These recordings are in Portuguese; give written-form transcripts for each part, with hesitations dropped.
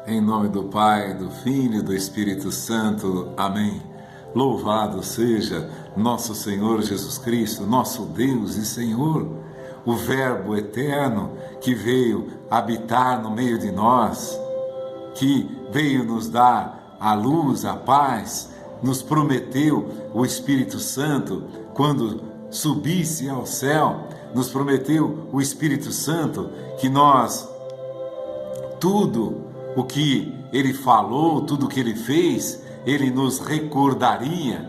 Em nome do Pai, do Filho e do Espírito Santo. Amém. Louvado seja nosso Senhor Jesus Cristo, nosso Deus e Senhor, o Verbo eterno que veio habitar no meio de nós, que veio nos dar a luz, a paz, nos prometeu o Espírito Santo quando subisse ao céu, nos prometeu o Espírito Santo que nós, tudo o que Ele falou, tudo o que Ele fez, Ele nos recordaria,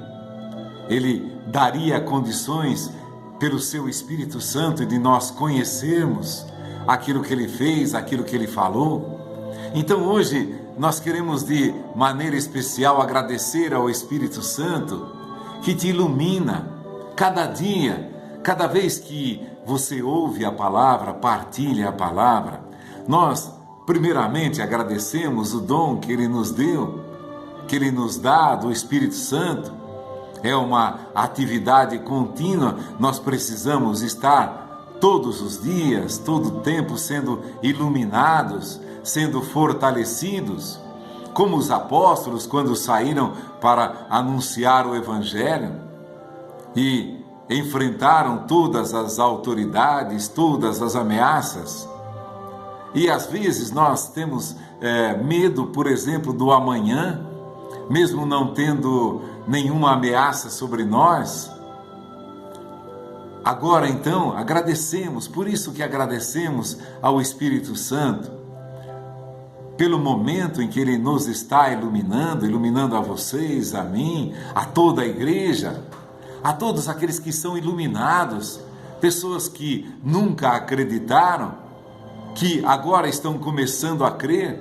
Ele daria condições pelo Seu Espírito Santo de nós conhecermos aquilo que Ele fez, aquilo que Ele falou. Então hoje nós queremos de maneira especial agradecer ao Espírito Santo que te ilumina cada dia, cada vez que você ouve a palavra, partilha a palavra. Nós primeiramente agradecemos o dom que Ele nos deu, que Ele nos dá do Espírito Santo. É uma atividade contínua, nós precisamos estar todos os dias, todo o tempo sendo iluminados, sendo fortalecidos, como os apóstolos quando saíram para anunciar o Evangelho e enfrentaram todas as autoridades, todas as ameaças. E às vezes nós temos medo, por exemplo, do amanhã, mesmo não tendo nenhuma ameaça sobre nós. Agora então agradecemos, por isso que agradecemos ao Espírito Santo, pelo momento em que Ele nos está iluminando a vocês, a mim, a toda a igreja, a todos aqueles que são iluminados, pessoas que nunca acreditaram, que agora estão começando a crer,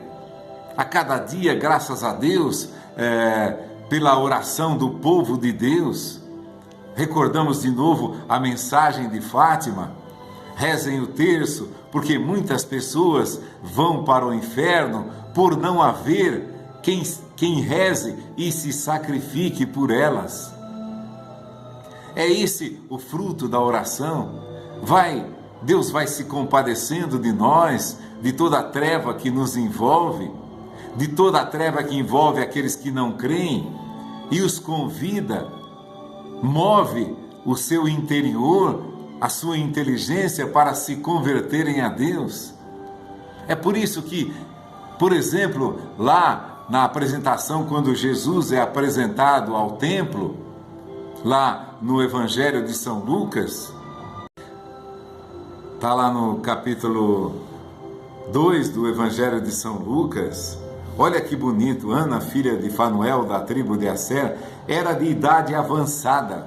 a cada dia, graças a Deus, pela oração do povo de Deus. Recordamos de novo a mensagem de Fátima, rezem o terço, porque muitas pessoas vão para o inferno por não haver quem reze e se sacrifique por elas. É esse o fruto da oração. Deus vai se compadecendo de nós, de toda a treva que nos envolve, de toda a treva que envolve aqueles que não creem, e os convida, move o seu interior, a sua inteligência para se converterem a Deus. É por isso que, por exemplo, lá na apresentação, quando Jesus é apresentado ao templo, lá no Evangelho de São Lucas, está lá no capítulo 2 do Evangelho de São Lucas. Olha que bonito, Ana, filha de Fanuel, da tribo de Asser, era de idade avançada.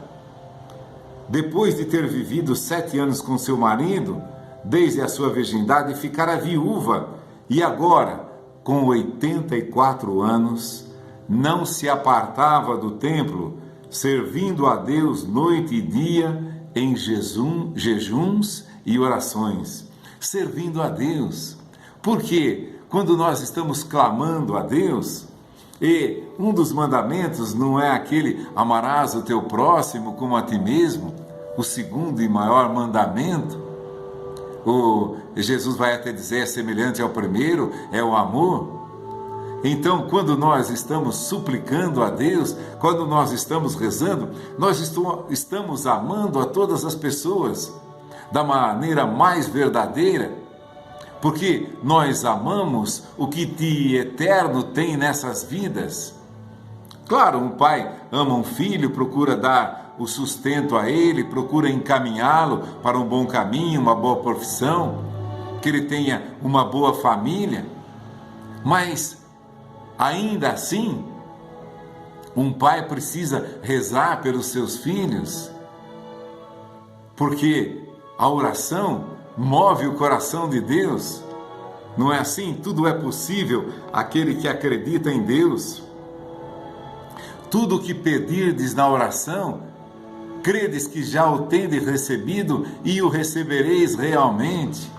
Depois de ter vivido 7 anos com seu marido, desde a sua virgindade, ficara viúva, e agora, com 84 anos, não se apartava do templo, servindo a Deus noite e dia em jejuns e orações, servindo a Deus. Porque quando nós estamos clamando a Deus, e um dos mandamentos não é aquele amarás o teu próximo como a ti mesmo, o segundo e maior mandamento, Jesus vai até dizer, é semelhante ao primeiro, é o amor. Então, quando nós estamos suplicando a Deus, quando nós estamos rezando, nós estamos amando a todas as pessoas da maneira mais verdadeira, porque nós amamos o que de eterno tem nessas vidas. Claro, um pai ama um filho, procura dar o sustento a ele, procura encaminhá-lo para um bom caminho, uma boa profissão, que ele tenha uma boa família, mas ainda assim, um pai precisa rezar pelos seus filhos, porque a oração move o coração de Deus. Não é assim? Tudo é possível àquele que acredita em Deus. Tudo o que pedirdes na oração, credes que já o tendes recebido e o recebereis realmente.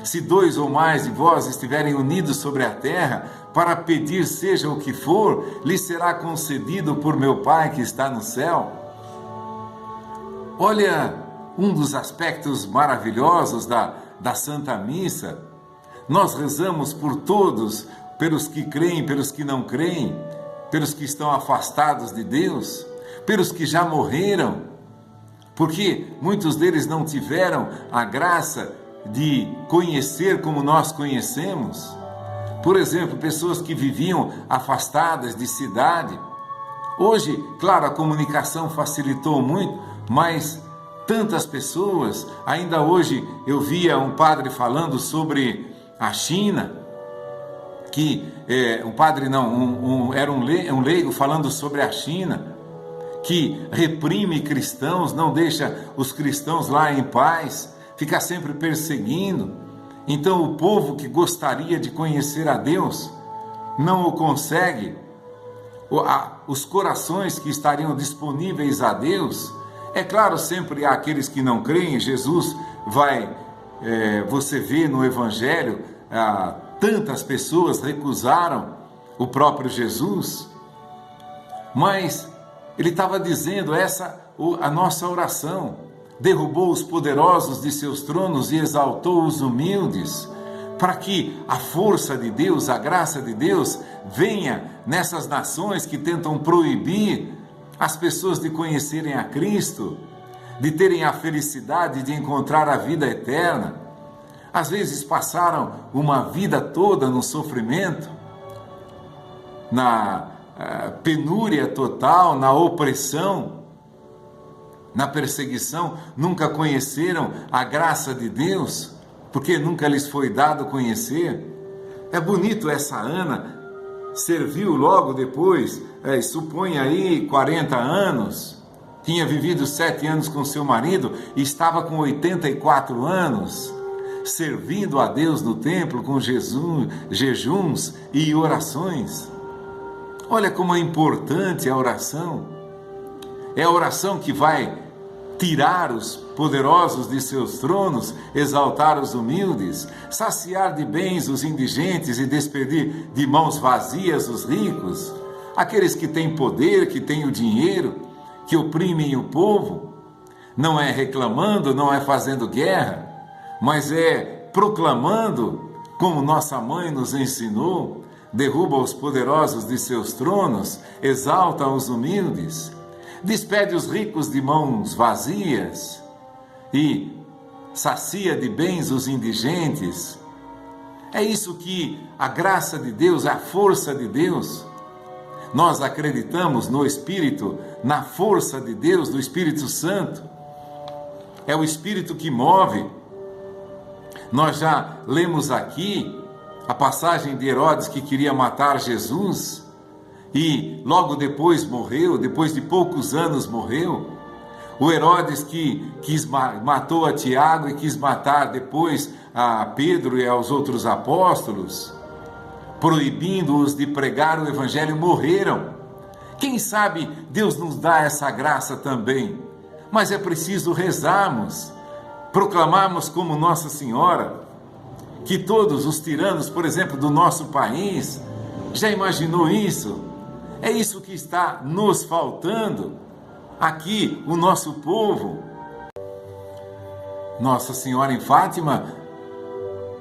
Se 2 ou mais de vós estiverem unidos sobre a terra, para pedir seja o que for, lhe será concedido por meu Pai que está no céu. Olha, um dos aspectos maravilhosos da Santa Missa, nós rezamos por todos pelos que creem, pelos que não creem, pelos que estão afastados de Deus, pelos que já morreram, porque muitos deles não tiveram a graça de conhecer como nós conhecemos. Por exemplo, pessoas que viviam afastadas de cidade. Hoje, claro, a comunicação facilitou muito, mas tantas pessoas, ainda hoje eu via um padre falando sobre a China, era um leigo falando sobre a China, que reprime cristãos, não deixa os cristãos lá em paz, fica sempre perseguindo. Então o povo que gostaria de conhecer a Deus não o consegue. Os corações que estariam disponíveis a Deus, é claro, sempre há aqueles que não creem. Jesus você vê no Evangelho, tantas pessoas recusaram o próprio Jesus, mas ele estava dizendo a nossa oração: derrubou os poderosos de seus tronos e exaltou os humildes, para que a força de Deus, a graça de Deus, venha nessas nações que tentam proibir as pessoas de conhecerem a Cristo, de terem a felicidade de encontrar a vida eterna. Às vezes passaram uma vida toda no sofrimento, na penúria total, na opressão, na perseguição, nunca conheceram a graça de Deus, porque nunca lhes foi dado conhecer. É bonito, essa Ana serviu logo depois, supõe aí 40 anos, tinha vivido 7 anos com seu marido e estava com 84 anos, servindo a Deus no templo com jejuns e orações. Olha como é importante a oração. É a oração que vai tirar os poderosos de seus tronos, exaltar os humildes, saciar de bens os indigentes e despedir de mãos vazias os ricos, aqueles que têm poder, que têm o dinheiro, que oprimem o povo. Não é reclamando, não é fazendo guerra, mas é proclamando, como nossa mãe nos ensinou: derruba os poderosos de seus tronos, exalta os humildes, despede os ricos de mãos vazias e sacia de bens os indigentes. É isso que a graça de Deus, a força de Deus. Nós acreditamos no Espírito, na força de Deus, do Espírito Santo. É o Espírito que move. Nós já lemos aqui a passagem de Herodes, que queria matar Jesus e logo depois morreu, depois de poucos anos morreu. O Herodes que matou a Tiago e quis matar depois a Pedro e aos outros apóstolos, proibindo-os de pregar o Evangelho, morreram. Quem sabe Deus nos dá essa graça também, mas é preciso rezarmos, proclamarmos como Nossa Senhora, que todos os tiranos, por exemplo, do nosso país, já imaginou isso? É isso que está nos faltando aqui, o nosso povo. Nossa Senhora em Fátima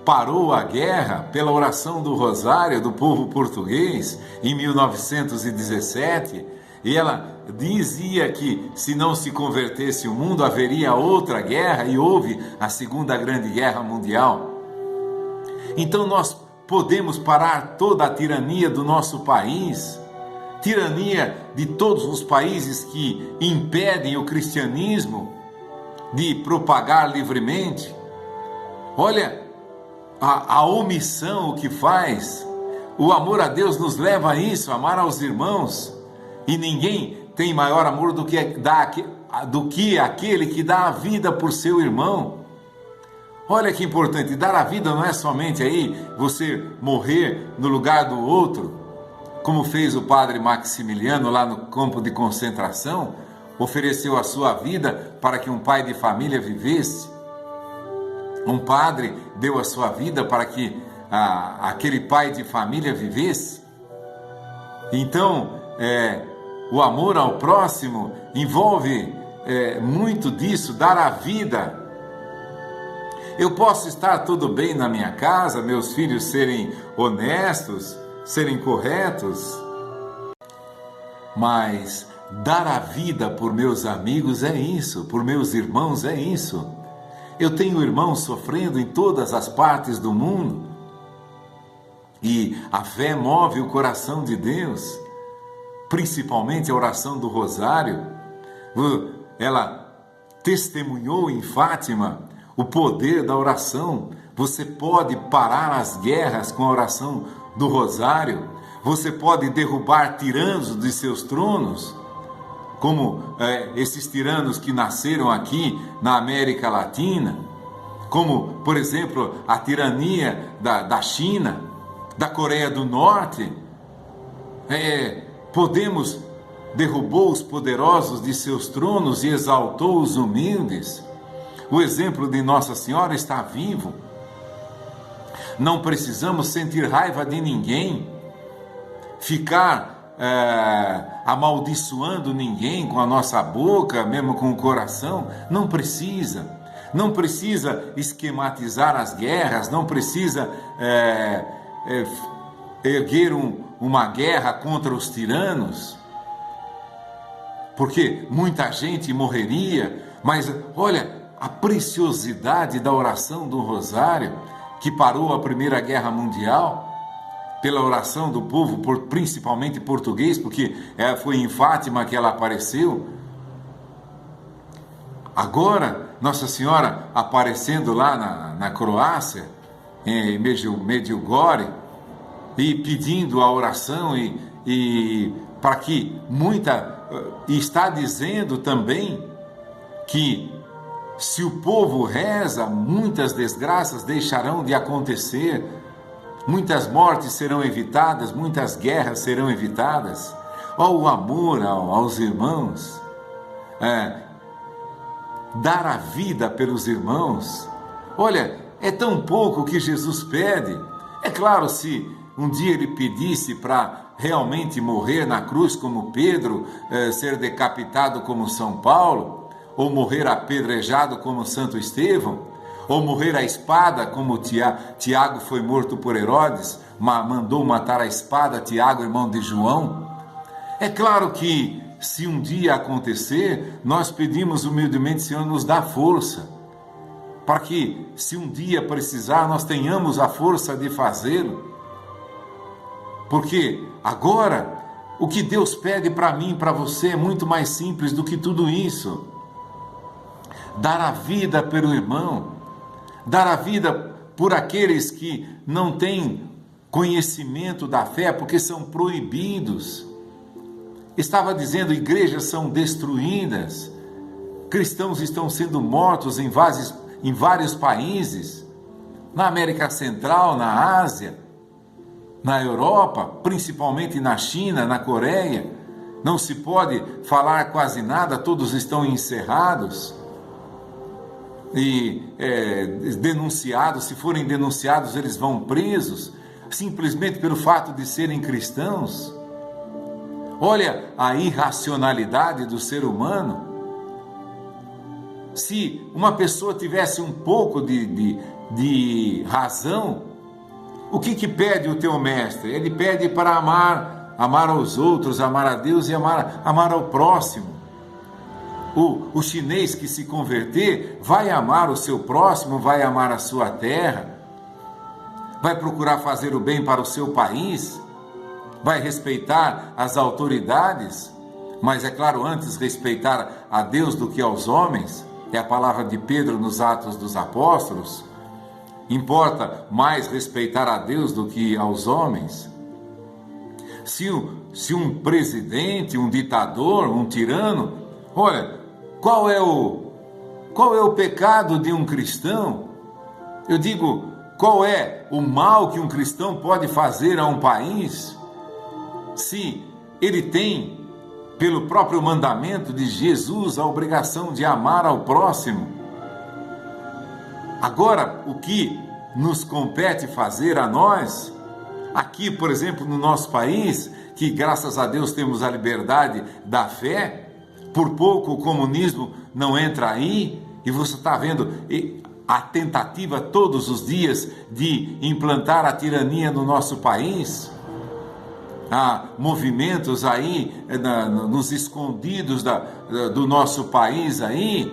parou a guerra pela oração do Rosário do povo português em 1917, e ela dizia que se não se convertesse o mundo, haveria outra guerra, e houve a Segunda Grande Guerra Mundial. Então nós podemos parar toda a tirania do nosso país, tirania de todos os países que impedem o cristianismo de propagar livremente. Olha a omissão, o que faz. O amor a Deus nos leva a isso, a amar aos irmãos, e ninguém tem maior amor do que aquele que dá a vida por seu irmão. Olha que importante, dar a vida não é somente aí você morrer no lugar do outro, como fez o padre Maximiliano lá no campo de concentração, ofereceu a sua vida para que um pai de família vivesse. Um padre deu a sua vida para que aquele pai de família vivesse. Então, o amor ao próximo envolve muito disso, dar a vida. Eu posso estar tudo bem na minha casa, meus filhos serem honestos, serem corretos, mas dar a vida por meus amigos é isso, por meus irmãos é isso. Eu tenho irmãos sofrendo em todas as partes do mundo e a fé move o coração de Deus, principalmente a oração do Rosário. Ela testemunhou em Fátima o poder da oração. Você pode parar as guerras com a oração do Rosário. Você pode derrubar tiranos de seus tronos, como esses tiranos que nasceram aqui na América Latina, como, por exemplo, a tirania da China, da Coreia do Norte. Derrubou os poderosos de seus tronos e exaltou os humildes. O exemplo de Nossa Senhora está vivo. Não precisamos sentir raiva de ninguém, ficar amaldiçoando ninguém com a nossa boca, mesmo com o coração. Não precisa. Não precisa esquematizar as guerras, não precisa erguer uma guerra contra os tiranos, porque muita gente morreria. Mas olha a preciosidade da oração do Rosário, que parou a Primeira Guerra Mundial, pela oração do povo, principalmente português, porque foi em Fátima que ela apareceu. Agora, Nossa Senhora aparecendo lá na Croácia, em Medjugorje, e pedindo a oração, e para que e está dizendo também que se o povo reza, muitas desgraças deixarão de acontecer, muitas mortes serão evitadas, muitas guerras serão evitadas. O amor aos irmãos, dar a vida pelos irmãos. Olha, é tão pouco que Jesus pede. É claro, se um dia ele pedisse para realmente morrer na cruz como Pedro, ser decapitado como São Paulo, ou morrer apedrejado como Santo Estevão, ou morrer à espada como Tiago foi morto por Herodes, mandou matar a espada Tiago, irmão de João. É claro que se um dia acontecer, nós pedimos humildemente: Senhor, nos dá força, para que se um dia precisar, nós tenhamos a força de fazê-lo. Porque agora, o que Deus pede para mim e para você é muito mais simples do que tudo isso. Dar a vida pelo irmão, dar a vida por aqueles que não têm conhecimento da fé, porque são proibidos. Estava dizendo, igrejas são destruídas, cristãos estão sendo mortos em vários países, na América Central, na Ásia, na Europa, principalmente na China, na Coreia. Não se pode falar quase nada, todos estão encerrados e denunciados. Se forem denunciados, eles vão presos, simplesmente pelo fato de serem cristãos. Olha a irracionalidade do ser humano. Se uma pessoa tivesse um pouco de razão, o que pede o teu mestre? Ele pede para amar aos outros, amar a Deus e amar ao próximo. O chinês que se converter vai amar o seu próximo, vai amar a sua terra, vai procurar fazer o bem para o seu país, vai respeitar as autoridades, mas é claro, antes respeitar a Deus do que aos homens. É a palavra de Pedro nos Atos dos Apóstolos. Importa mais respeitar a Deus do que aos homens. Se um presidente, um ditador, um tirano, olha, qual é o pecado de um cristão? Eu digo, qual é o mal que um cristão pode fazer a um país? Se ele tem, pelo próprio mandamento de Jesus, a obrigação de amar ao próximo. Agora, o que nos compete fazer a nós, aqui, por exemplo, no nosso país, que graças a Deus temos a liberdade da fé, por pouco o comunismo não entra aí, e você está vendo a tentativa todos os dias de implantar a tirania no nosso país. há movimentos aí nos escondidos do nosso país aí,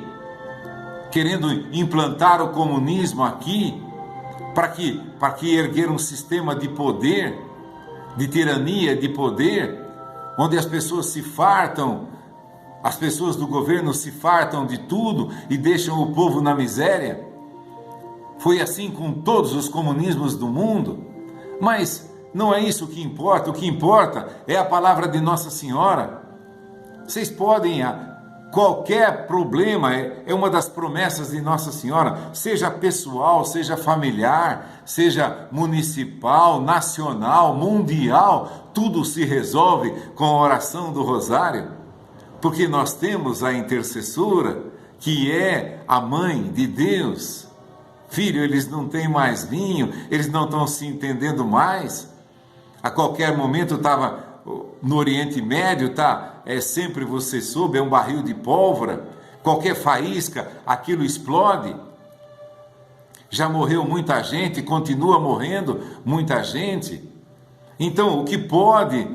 querendo implantar o comunismo aqui, para que erguer um sistema de poder, de tirania, de poder, onde as pessoas se fartam, as pessoas do governo se fartam de tudo e deixam o povo na miséria. Foi assim com todos os comunismos do mundo, mas não é isso que importa. O que importa é a palavra de Nossa Senhora. Vocês podem, qualquer problema, é uma das promessas de Nossa Senhora, seja pessoal, seja familiar, seja municipal, nacional, mundial, tudo se resolve com a oração do Rosário, porque nós temos a intercessora, que é a mãe de Deus. Filho, eles não têm mais vinho, eles não estão se entendendo mais. A qualquer momento estava no Oriente Médio, sempre você soube, é um barril de pólvora, qualquer faísca, aquilo explode. Já morreu muita gente, continua morrendo muita gente. Então, o que pode,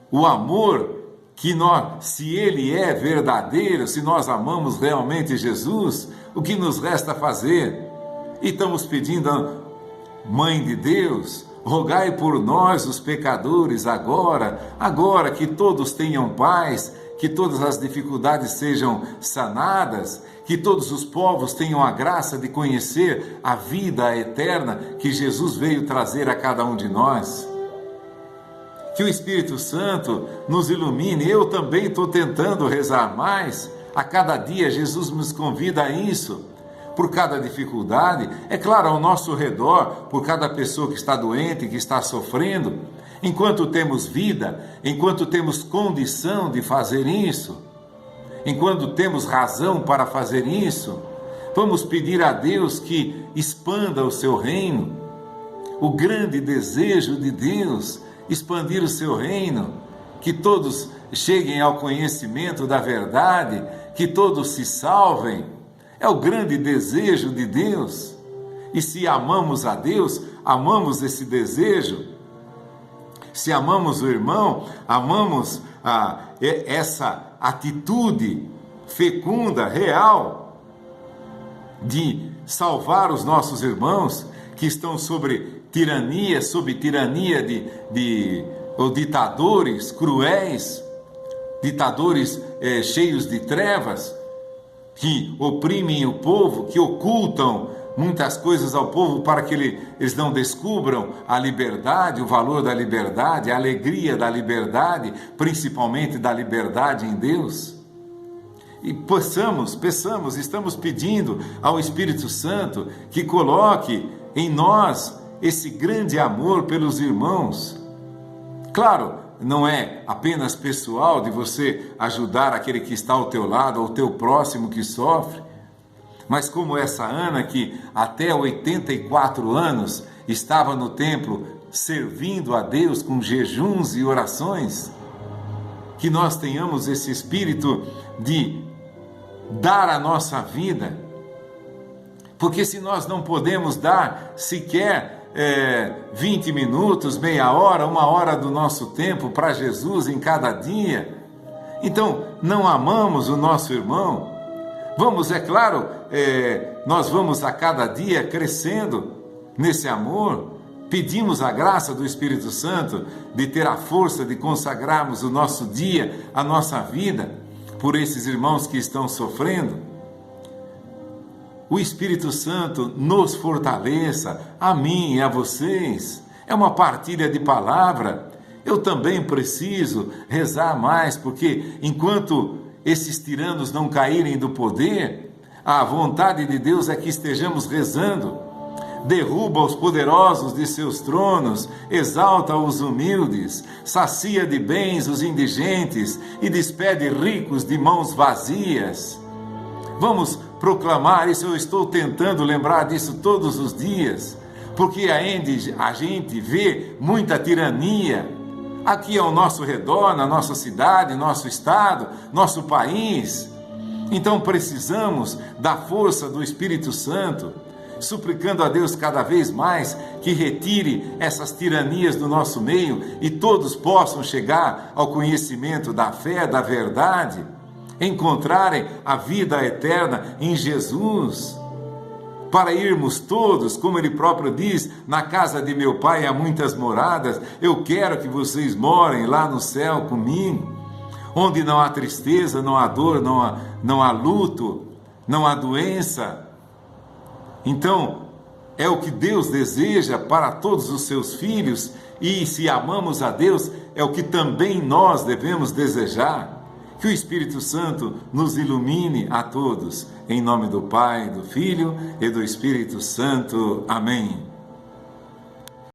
o amor, que nós, se ele é verdadeiro, se nós amamos realmente Jesus, o que nos resta fazer? E estamos pedindo, Mãe de Deus, rogai por nós, os pecadores, agora que todos tenham paz, que todas as dificuldades sejam sanadas, que todos os povos tenham a graça de conhecer a vida eterna que Jesus veio trazer a cada um de nós. Que o Espírito Santo nos ilumine. Eu também estou tentando rezar mais. A cada dia Jesus nos convida a isso. Por cada dificuldade, é claro, ao nosso redor, por cada pessoa que está doente, que está sofrendo, enquanto temos vida, enquanto temos condição de fazer isso, enquanto temos razão para fazer isso, vamos pedir a Deus que expanda o seu reino. O grande desejo de Deus, expandir o seu reino, que todos cheguem ao conhecimento da verdade, que todos se salvem. É o grande desejo de Deus. E se amamos a Deus, amamos esse desejo. Se amamos o irmão, amamos essa atitude fecunda, real, de salvar os nossos irmãos que estão sob tirania de ditadores cruéis, ditadores cheios de trevas, que oprimem o povo, que ocultam muitas coisas ao povo para que eles não descubram a liberdade, o valor da liberdade, a alegria da liberdade, principalmente da liberdade em Deus. E peçamos, estamos pedindo ao Espírito Santo que coloque em nós esse grande amor pelos irmãos. Claro, não é apenas pessoal de você ajudar aquele que está ao teu lado, ou o teu próximo que sofre, mas como essa Ana que até 84 anos estava no templo servindo a Deus com jejuns e orações, que nós tenhamos esse espírito de dar a nossa vida, porque se nós não podemos dar sequer 20 minutos, meia hora, uma hora do nosso tempo para Jesus em cada dia, então não amamos o nosso irmão. Vamos, é claro, nós vamos a cada dia crescendo nesse amor, pedimos a graça do Espírito Santo de ter a força de consagrarmos o nosso dia, a nossa vida, por esses irmãos que estão sofrendo. O Espírito Santo nos fortaleça, a mim e a vocês. É uma partilha de palavra. Eu também preciso rezar mais, porque enquanto esses tiranos não caírem do poder, a vontade de Deus é que estejamos rezando. Derruba os poderosos de seus tronos, exalta os humildes, sacia de bens os indigentes e despede ricos de mãos vazias. Vamos proclamar isso. Eu estou tentando lembrar disso todos os dias, porque a gente vê muita tirania aqui ao nosso redor, na nossa cidade, nosso estado, nosso país. Então precisamos da força do Espírito Santo, suplicando a Deus cada vez mais que retire essas tiranias do nosso meio e todos possam chegar ao conhecimento da fé, da verdade, encontrarem a vida eterna em Jesus, para irmos todos, como Ele próprio diz, na casa de meu Pai há muitas moradas, eu quero que vocês morem lá no céu comigo, onde não há tristeza, não há dor, não há luto, não há doença. Então, é o que Deus deseja para todos os seus filhos, e se amamos a Deus, é o que também nós devemos desejar. Que o Espírito Santo nos ilumine a todos. Em nome do Pai, do Filho e do Espírito Santo. Amém.